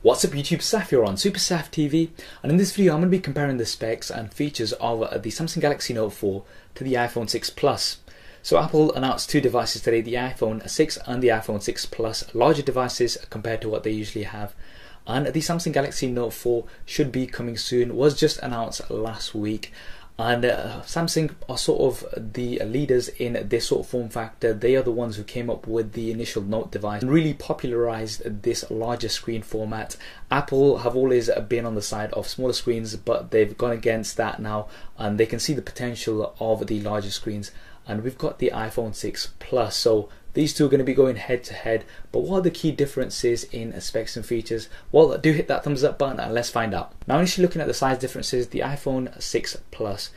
What's up YouTube, Saf here on Super Saf TV, and in this video I'm going to be comparing the specs and features of the Samsung Galaxy Note 4 to the iPhone 6 Plus. So Apple announced two devices today, the iPhone 6 and the iPhone 6 Plus, larger devices compared to what they usually have. And the Samsung Galaxy Note 4 should be coming soon, was just announced last week. And Samsung are sort of the leaders in this sort of form factor. They are the ones who came up with the initial Note device and really popularized this larger screen format. Apple have always been on the side of smaller screens, but they've gone against that now, and they can see the potential of the larger screens. And we've got the iPhone 6 Plus, so these two are going to be going head to head. But what are the key differences in specs and features? Well, do hit that thumbs up button and let's find out. Now, initially looking at the size differences, the iPhone 6 Plus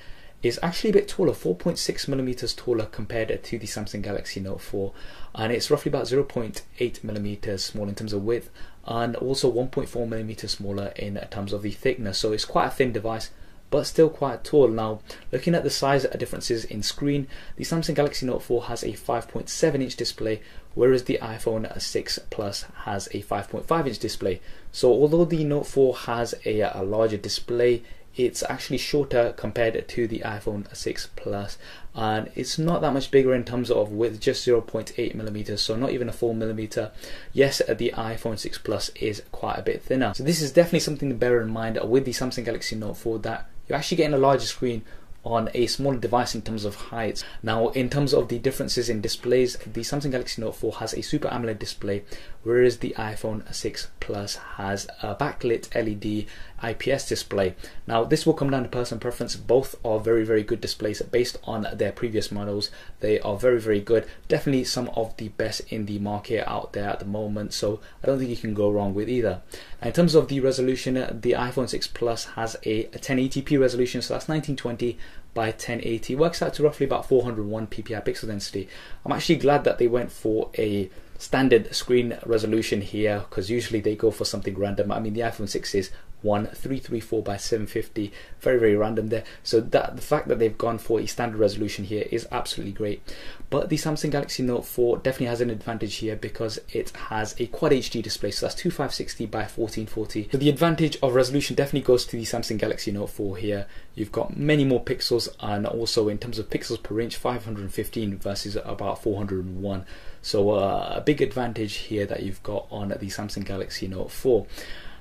is actually a bit taller, 4.6mm taller compared to the Samsung Galaxy Note 4, and it's roughly about 0.8mm smaller in terms of width, and also 1.4mm smaller in terms of the thickness. So it's quite a thin device, but still quite tall. Now, looking at the size differences in screen, the Samsung Galaxy Note 4 has a 5.7-inch display, whereas the iPhone 6 Plus has a 5.5-inch display. So although the Note 4 has a larger display, it's actually shorter compared to the iPhone 6 Plus, and it's not that much bigger in terms of width, just 0.8mm, so not even a full millimeter. Yes, the iPhone 6 Plus is quite a bit thinner. So this is definitely something to bear in mind with the Samsung Galaxy Note 4, that you're actually getting a larger screen on a smaller device in terms of height. Now, in terms of the differences in displays, the Samsung Galaxy Note 4 has a Super AMOLED display, whereas the iPhone 6 Plus has a backlit LED IPS display. Now, this will come down to personal preference. Both are very good displays based on their previous models. They are very good, definitely some of the best in the market out there at the moment, so I don't think you can go wrong with either. And in terms of the resolution, the iPhone 6 Plus has a 1080p resolution, so that's 1920 by 1080, works out to roughly about 401 ppi pixel density. I'm actually glad that they went for a standard screen resolution here, because usually they go for something random. I mean, the iPhone 6 is 1334 by 750, very random there. So that the fact that they've gone for a standard resolution here is absolutely great. But the Samsung Galaxy Note 4 definitely has an advantage here because it has a Quad HD display, so that's 2560 by 1440. So the advantage of resolution definitely goes to the Samsung Galaxy Note 4 here. You've got many more pixels, and also in terms of pixels per inch, 515 versus about 401. So a big advantage here that you've got on the Samsung Galaxy Note 4.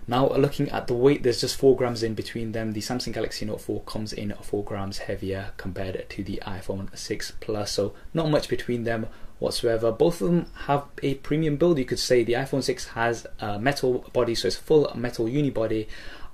Now, looking at the weight, there's just 4 grams in between them. The Samsung Galaxy Note 4 comes in 4 grams heavier compared to the iPhone 6 Plus, so not much between them whatsoever. Both of them have a premium build, you could say. The iPhone 6 has a metal body, so it's full metal unibody,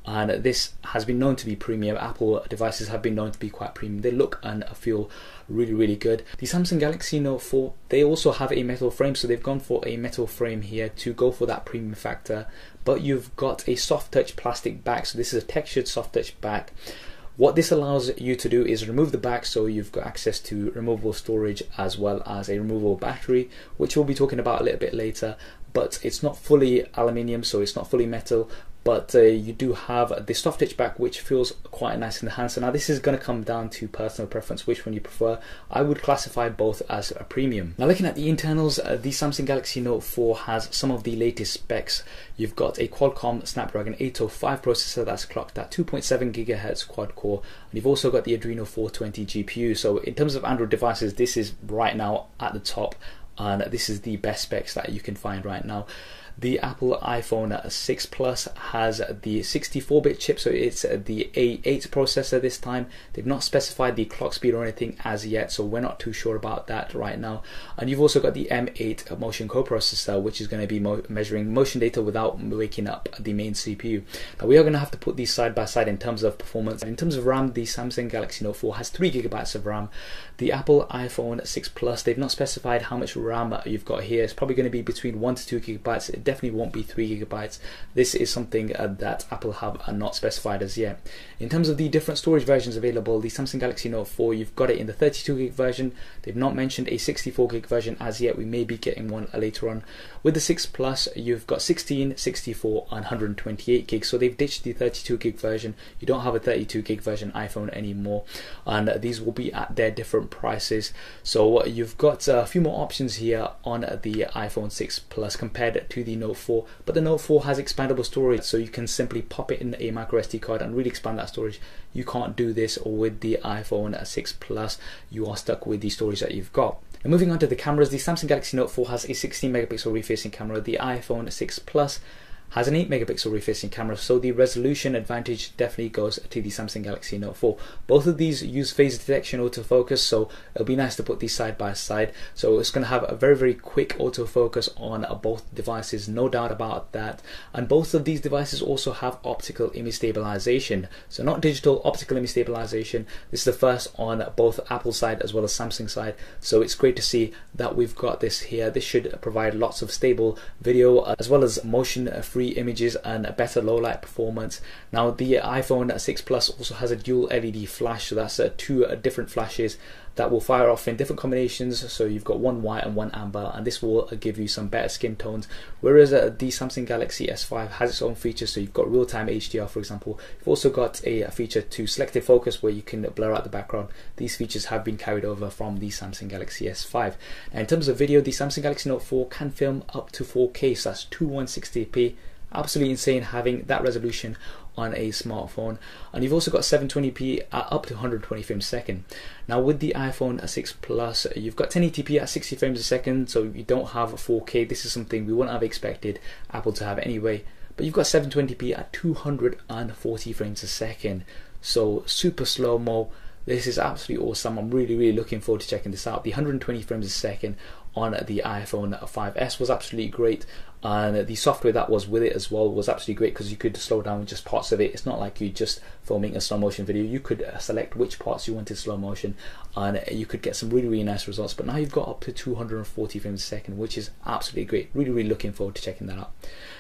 and this has been known to be premium. Apple devices have been known to be quite premium. They look and feel really good. The Samsung Galaxy Note 4, they also have a metal frame, so they've gone for a metal frame here to go for that premium factor. But you've got a soft touch plastic back, so this is a textured soft touch back. What this allows you to do is remove the back, so you've got access to removable storage as well as a removable battery, which we'll be talking about a little bit later. But it's not fully aluminium, so it's not fully metal, but you do have the soft touch back, which feels quite nice in the hand. So now this is going to come down to personal preference, which one you prefer. I would classify both as a premium. Now, looking at the internals, the Samsung Galaxy Note 4 has some of the latest specs. You've got a Qualcomm Snapdragon 805 processor that's clocked at 2.7 GHz quad core, and you've also got the Adreno 420 GPU. So in terms of Android devices, this is right now at the top, and this is the best specs that you can find right now. The Apple iPhone 6 Plus has the 64-bit chip, so it's the A8 processor this time. They've not specified the clock speed or anything as yet, so we're not too sure about that right now. And you've also got the M8 motion coprocessor, which is going to be measuring motion data without waking up the main CPU. Now, we are going to have to put these side by side in terms of performance. In terms of RAM, the Samsung Galaxy Note 4 has 3 GB of RAM. The Apple iPhone 6 Plus, they've not specified how much RAM you've got here. It's probably going to be between 1 to 2 GB. It definitely won't be 3 GB. This is something that Apple have not specified as yet. In terms of the different storage versions available, the Samsung Galaxy Note 4, you've got it in the 32GB version. They've not mentioned a 64GB version as yet. We may be getting one later on. With the 6 Plus, you've got 16, 64 and 128GB. So they've ditched the 32GB version. You don't have a 32GB version iPhone anymore, and these will be at their different prices. So you've got a few more options here on the iPhone 6 Plus compared to the the Note 4, but the Note 4 has expandable storage, so you can simply pop it in a micro SD card and really expand that storage. You can't do this with the iPhone 6 Plus. You are stuck with the storage that you've got. And moving on to the cameras, the Samsung Galaxy Note 4 has a 16 megapixel rear-facing camera. The iPhone 6 Plus has an 8 megapixel rear-facing camera, so the resolution advantage definitely goes to the Samsung Galaxy Note 4. Both of these use phase detection autofocus, so it'll be nice to put these side by side. So it's going to have a very quick autofocus on both devices, no doubt about that. And both of these devices also have optical image stabilization, so not digital, optical image stabilization. This is the first on both Apple side as well as Samsung side, so it's great to see that we've got this here. This should provide lots of stable video as well as motion-free images and a better low light performance. Now the iPhone 6 Plus also has a dual LED flash, so that's two different flashes that will fire off in different combinations, so you've got one white and one amber, and this will give you some better skin tones, whereas the Samsung Galaxy S5 has its own features. So you've got real-time HDR, for example. You've also got a feature to selective focus where you can blur out the background. These features have been carried over from the Samsung Galaxy S5. And in terms of video, the Samsung Galaxy Note 4 can film up to 4K, so that's 2160p. Absolutely insane having that resolution on a smartphone. And you've also got 720p at up to 120 frames a second. Now with the iPhone 6 Plus, you've got 1080p at 60 frames a second, so you don't have 4K. This is something we wouldn't have expected Apple to have anyway. But you've got 720p at 240 frames a second, so super slow-mo. This is absolutely awesome. I'm really looking forward to checking this out. The 120 frames a second on the iPhone 5S was absolutely great, and the software that was with it as well was absolutely great because you could slow down just parts of it. It's not like you just filming a slow motion video. You could select which parts you wanted slow motion, and you could get some really nice results. But now you've got up to 240 frames a second, which is absolutely great. Really looking forward to checking that out.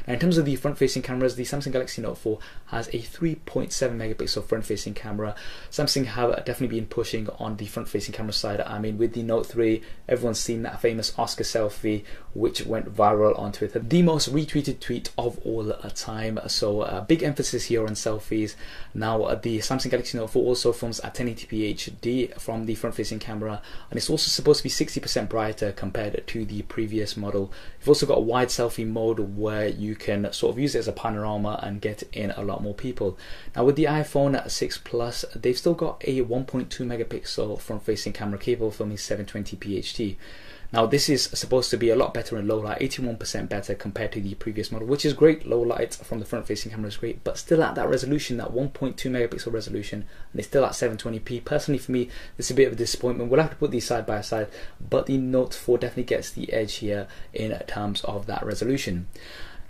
Now in terms of the front facing cameras, the Samsung Galaxy Note 4 has a 3.7 megapixel front facing camera. Samsung have definitely been pushing on the front facing camera side. I mean, with the Note 3, everyone's seen that famous Oscar selfie which went viral on Twitter, the most retweeted tweet of all time. So big emphasis here on selfies. Now the Samsung Galaxy Note 4 also films at 1080p HD from the front facing camera, and it's also supposed to be 60% brighter compared to the previous model. You've also got a wide selfie mode where you can sort of use it as a panorama and get in a lot more people. Now with the iPhone 6 Plus, they've still got a 1.2 megapixel front facing camera capable of filming 720p HD. Now this is supposed to be a lot better in low light, 81% better compared to the previous model, which is great. Low light from the front facing camera is great, but still at that resolution, that 1.2 megapixel resolution, and it's still at 720p. Personally for me, this is a bit of a disappointment. We'll have to put these side by side, but the Note 4 definitely gets the edge here in terms of that resolution.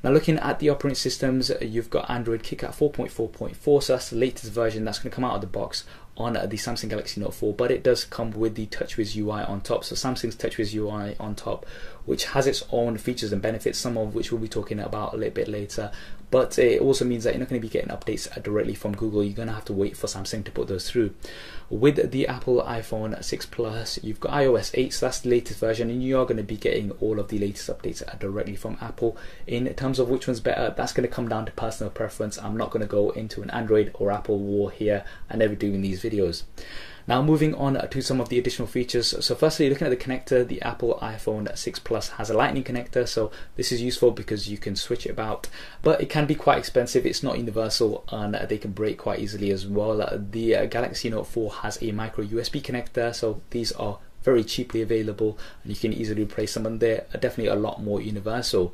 Now looking at the operating systems, you've got Android KitKat 4.4.4, so that's the latest version that's going to come out of the box on the Samsung Galaxy Note 4, but it does come with the TouchWiz UI on top. So Samsung's TouchWiz UI on top, which has its own features and benefits, some of which we'll be talking about a little bit later. But it also means that you're not going to be getting updates directly from Google. You're going to have to wait for Samsung to put those through. With the Apple iPhone 6 Plus, you've got iOS 8, so that's the latest version, and you are going to be getting all of the latest updates directly from Apple. In terms of which one's better, that's going to come down to personal preference. I'm not going to go into an Android or Apple war here. I never do in these videos. Now moving on to some of the additional features. So firstly, looking at the connector, the Apple iPhone 6 Plus has a lightning connector, so this is useful because you can switch it about, but it can be quite expensive. It's not universal, and they can break quite easily as well. The Galaxy Note 4 has a micro USB connector, so these are very cheaply available and you can easily replace them, and they're definitely a lot more universal.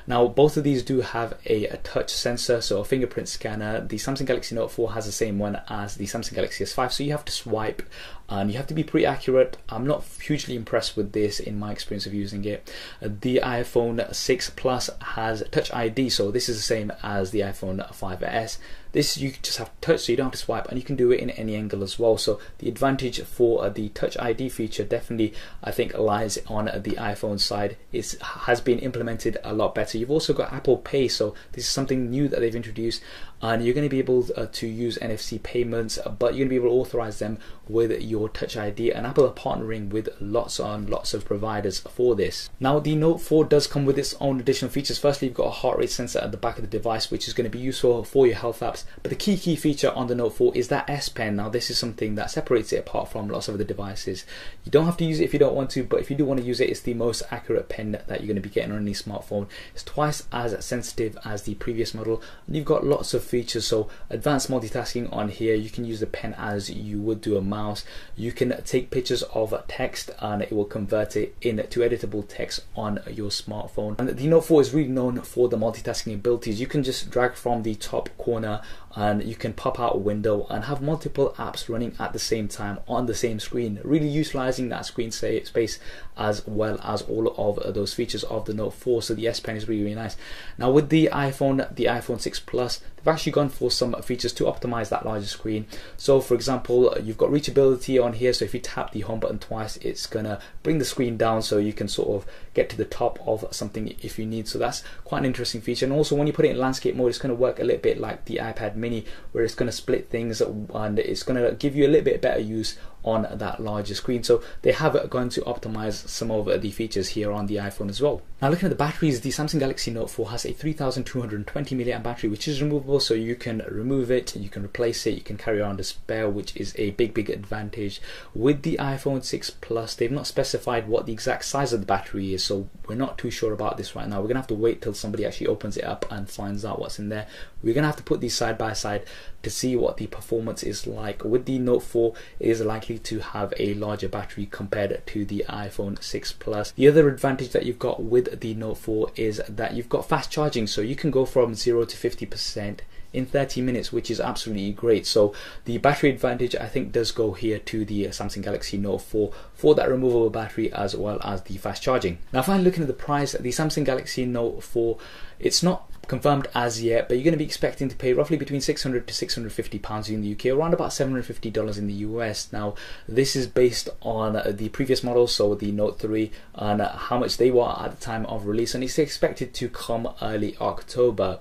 Now both of these do have a touch sensor, so a fingerprint scanner. The Samsung Galaxy Note 4 has the same one as the Samsung Galaxy S5, so you have to swipe and you have to be pretty accurate. I'm not hugely impressed with this in my experience of using it. The iPhone 6 Plus has Touch ID, so this is the same as the iPhone 5S. This you just have to touch, so you don't have to swipe, and you can do it in any angle as well. So the advantage for the Touch ID feature definitely, I think, lies on the iPhone side. It has been implemented a lot better. You've also got Apple Pay, so this is something new that they've introduced, and you're going to be able to use NFC payments, but you're going to be able to authorize them with your Touch ID, and Apple are partnering with lots of providers for this. Now the Note 4 does come with its own additional features. Firstly, you've got a heart rate sensor at the back of the device, which is going to be useful for your health apps. Plus. But the key feature on the Note 4 is that S Pen. Now this is something that separates it apart from lots of other devices. You don't have to use it if you don't want to, but if you do want to use it, it's the most accurate pen that you're going to be getting on any smartphone. It's twice as sensitive as the previous model, and you've got lots of features. So advanced multitasking on here, you can use the pen as you would do a mouse. You can take pictures of text and it will convert it into editable text on your smartphone. And the Note 4 is really known for the multitasking abilities. You can just drag from the top corner and you can pop out a window and have multiple apps running at the same time on the same screen, really utilizing that screen space as well as all of those features of the Note 4. So the S Pen is really nice. Now with the iPhone 6 Plus, they've actually gone for some features to optimize that larger screen. So for example, you've got reachability on here, so if you tap the home button twice, it's gonna bring the screen down so you can sort of get to the top of something if you need. So that's quite an interesting feature. And also when you put it in landscape mode, it's going to work a little bit like the iPad mini, where it's going to split things and it's going to give you a little bit better use on that larger screen. So they have gone to optimize some of the features here on the iPhone as well. Now looking at the batteries, the Samsung Galaxy Note 4 has a 3220 mAh battery, which is removable, so you can remove it, you can replace it, you can carry around a spare, which is a big advantage. With the iPhone 6 Plus, they've not specified what the exact size of the battery is, so we're not too sure about this right now. We're gonna have to wait till somebody actually opens it up and finds out what's in there. We're gonna have to put these side by side to see what the performance is like. With the Note 4, it is likely to have a larger battery compared to the iPhone 6 Plus. The other advantage that you've got with the Note 4 is that you've got fast charging, so you can go from 0 to 50% in 30 minutes, which is absolutely great. So the battery advantage, I think, does go here to the Samsung Galaxy Note 4 for that removable battery as well as the fast charging. Now finally, looking at the price, the Samsung Galaxy Note 4, it's not confirmed as yet, but you're going to be expecting to pay roughly between £600 to £650 in the UK, around about $750 in the US. Now this is based on the previous model, so the Note 3, and how much they were at the time of release, and it's expected to come early October.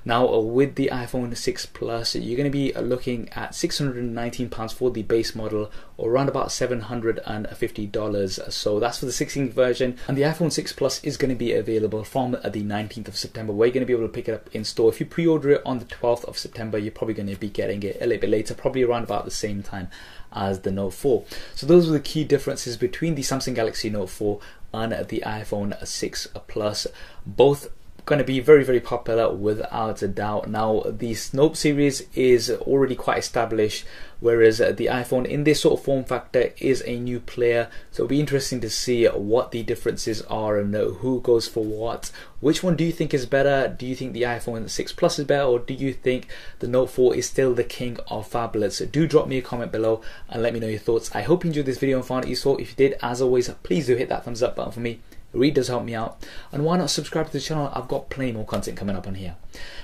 Now with the iPhone 6 Plus, you're going to be looking at £619 for the base model, or around about $750. So that's for the 16th version, and the iPhone 6 Plus is going to be available from the 19th of September, where you're going to be able to pick it up in store. If you pre-order it on the 12th of September, you're probably going to be getting it a little bit later, probably around about the same time as the Note 4. So those are the key differences between the Samsung Galaxy Note 4 and the iPhone 6 Plus. Both going to be very popular without a doubt. Now the Note series is already quite established, whereas the iPhone in this sort of form factor is a new player. So it'll be interesting to see what the differences are and who goes for what. Which one do you think is better? Do you think the iPhone 6 Plus is better, or do you think the Note 4 is still the king of phablets? Do drop me a comment below and let me know your thoughts. I hope you enjoyed this video and found it useful. If you did, as always, please do hit that thumbs up button for me. It really does help me out. And why not subscribe to the channel? I've got plenty more content coming up on here.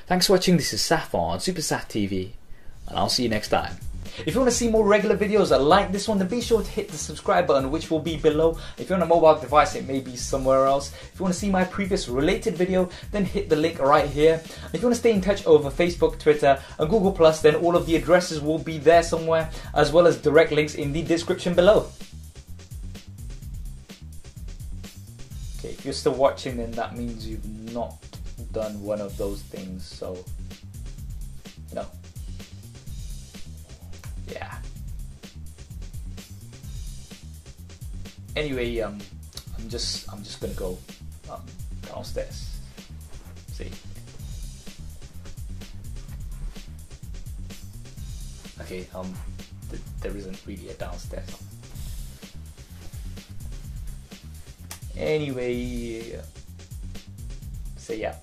Thanks for watching. This is Saf on Super Saf TV, and I'll see you next time. If you want to see more regular videos like this one, then be sure to hit the subscribe button, which will be below. If you're on a mobile device, it may be somewhere else. If you want to see my previous related video, then hit the link right here. If you want to stay in touch over Facebook, Twitter and Google+, then all of the addresses will be there somewhere, as well as direct links in the description below. Okay, if you're still watching, then that means you've not done one of those things, so, you know. Yeah. Anyway, I'm just gonna go downstairs. See. Okay. There isn't really a downstairs. Anyway, so yeah.